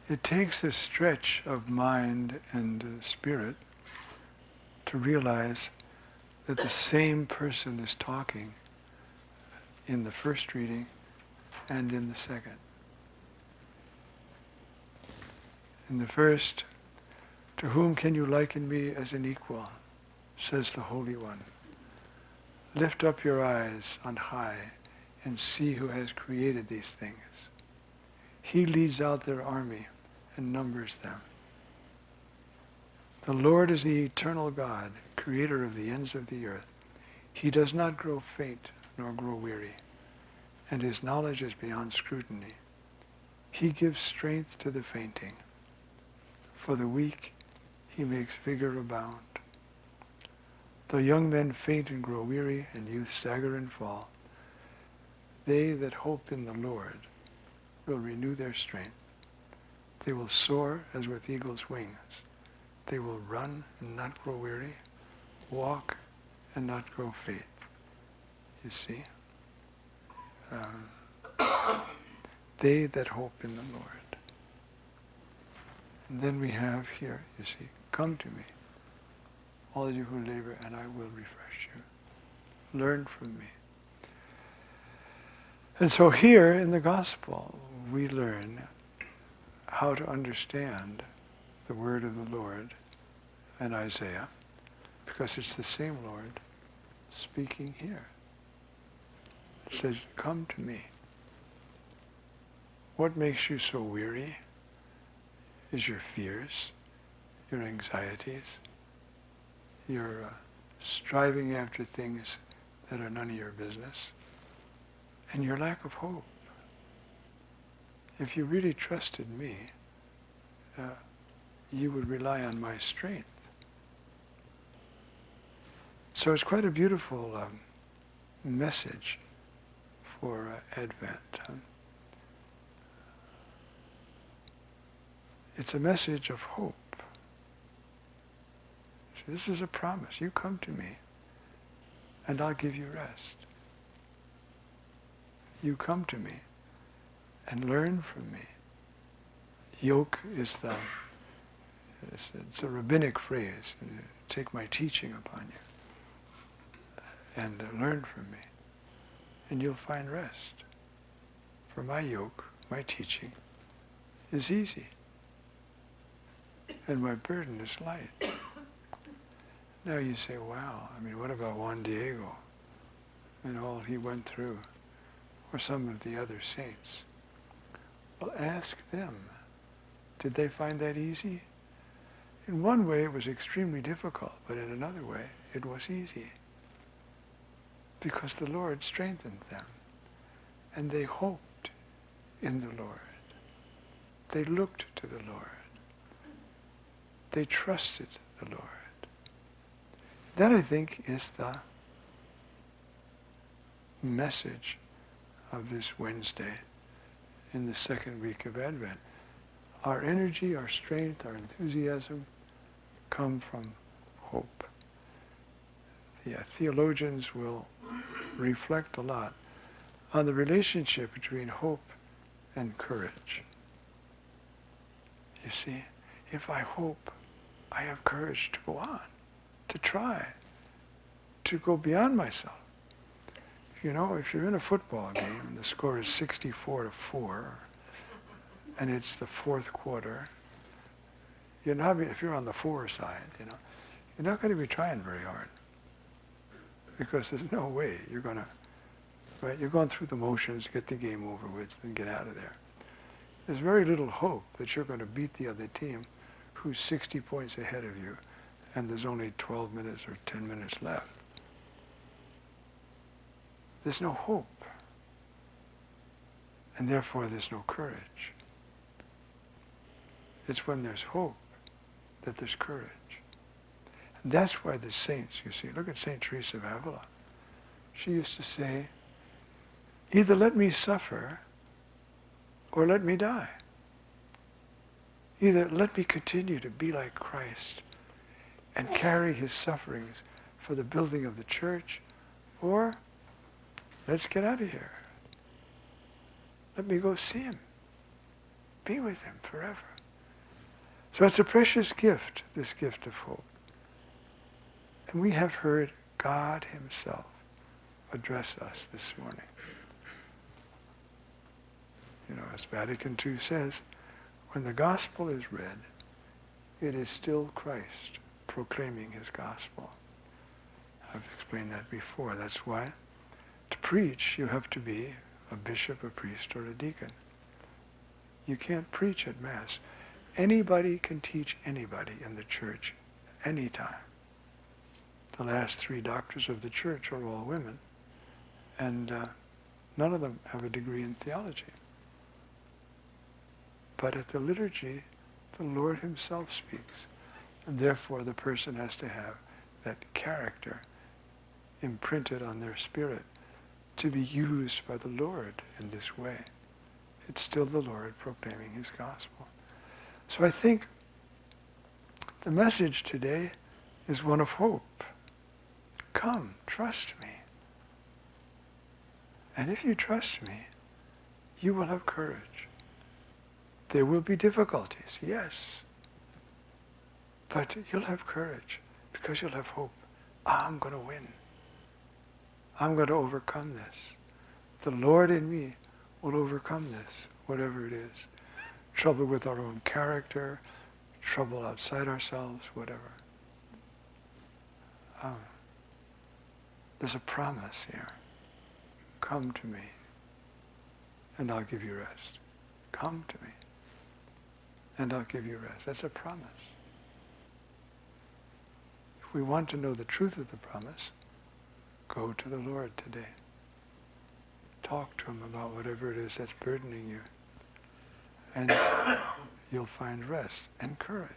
It takes a stretch of mind and spirit to realize that the same person is talking in the first reading and in the second. In the first, "To whom can you liken me as an equal?" says the Holy One. "Lift up your eyes on high and see who has created these things. He leads out their army and numbers them. The Lord is the eternal God, creator of the ends of the earth. He does not grow faint nor grow weary, and his knowledge is beyond scrutiny. He gives strength to the fainting. For the weak, he makes vigor abound. Though young men faint and grow weary, and youth stagger and fall, they that hope in the Lord will renew their strength. They will soar as with eagle's wings. They will run and not grow weary, walk and not grow faint." You see? They that hope in the Lord. And then we have here, you see, "Come to me, all you who labor, and I will refresh you. Learn from me." And so here in the Gospel, we learn how to understand the word of the Lord in Isaiah, because it's the same Lord speaking here. It says, "Come to me." What makes you so weary is your fears, your anxieties, your striving after things that are none of your business, and your lack of hope. If you really trusted me, you would rely on my strength. So it's quite a beautiful message for Advent. It's a message of hope. So this is a promise. You come to me, and I'll give you rest. You come to me, and learn from me. Yoke is it's a rabbinic phrase. Take my teaching upon you, and learn from me, and you'll find rest. For my yoke, my teaching, is easy, and my burden is light. Now you say, wow, what about Juan Diego and all he went through, or some of the other saints? Well, ask them. Did they find that easy? In one way it was extremely difficult, but in another way it was easy. Because the Lord strengthened them, and they hoped in the Lord. They looked to the Lord. They trusted the Lord. That, I think, is the message of this Wednesday in the second week of Advent. Our energy, our strength, our enthusiasm come from hope. The theologians will reflect a lot on the relationship between hope and courage. You see, if I hope, I have courage to go on, to try, to go beyond myself. You know, if you're in a football game and the score is 64-4, and it's the fourth quarter, if you're on the 4 side, you're not going to be trying very hard, because there's no way you're going to, right? You're going through the motions, get the game over with, and get out of there. There's very little hope that you're going to beat the other team who's 60 points ahead of you, and there's only 12 minutes or 10 minutes left. There's no hope, and therefore there's no courage. It's when there's hope that there's courage. And that's why the saints, you see, look at St. Teresa of Avila. She used to say, either let me suffer or let me die. Either let me continue to be like Christ and carry his sufferings for the building of the church, or let's get out of here. Let me go see him. be with him forever. So it's a precious gift, this gift of hope. And we have heard God himself address us this morning. You know, as Vatican II says, when the gospel is read, it is still Christ proclaiming his gospel. I've explained that before. That's why to preach you have to be a bishop, a priest, or a deacon. You can't preach at Mass. Anybody can teach anybody in the church anytime. The last 3 doctors of the church are all women, and none of them have a degree in theology. But at the liturgy, the Lord himself speaks, and therefore the person has to have that character imprinted on their spirit to be used by the Lord in this way. It's still the Lord proclaiming his gospel. So I think the message today is one of hope. Come, trust me. And if you trust me, you will have courage. There will be difficulties, yes. But you'll have courage because you'll have hope. I'm going to win. I'm going to overcome this. The Lord in me will overcome this, whatever it is. Trouble with our own character, trouble outside ourselves, whatever. There's a promise here. Come to me, and I'll give you rest. Come to me, and I'll give you rest. That's a promise. If we want to know the truth of the promise, go to the Lord today. Talk to him about whatever it is that's burdening you. And you'll find rest and courage.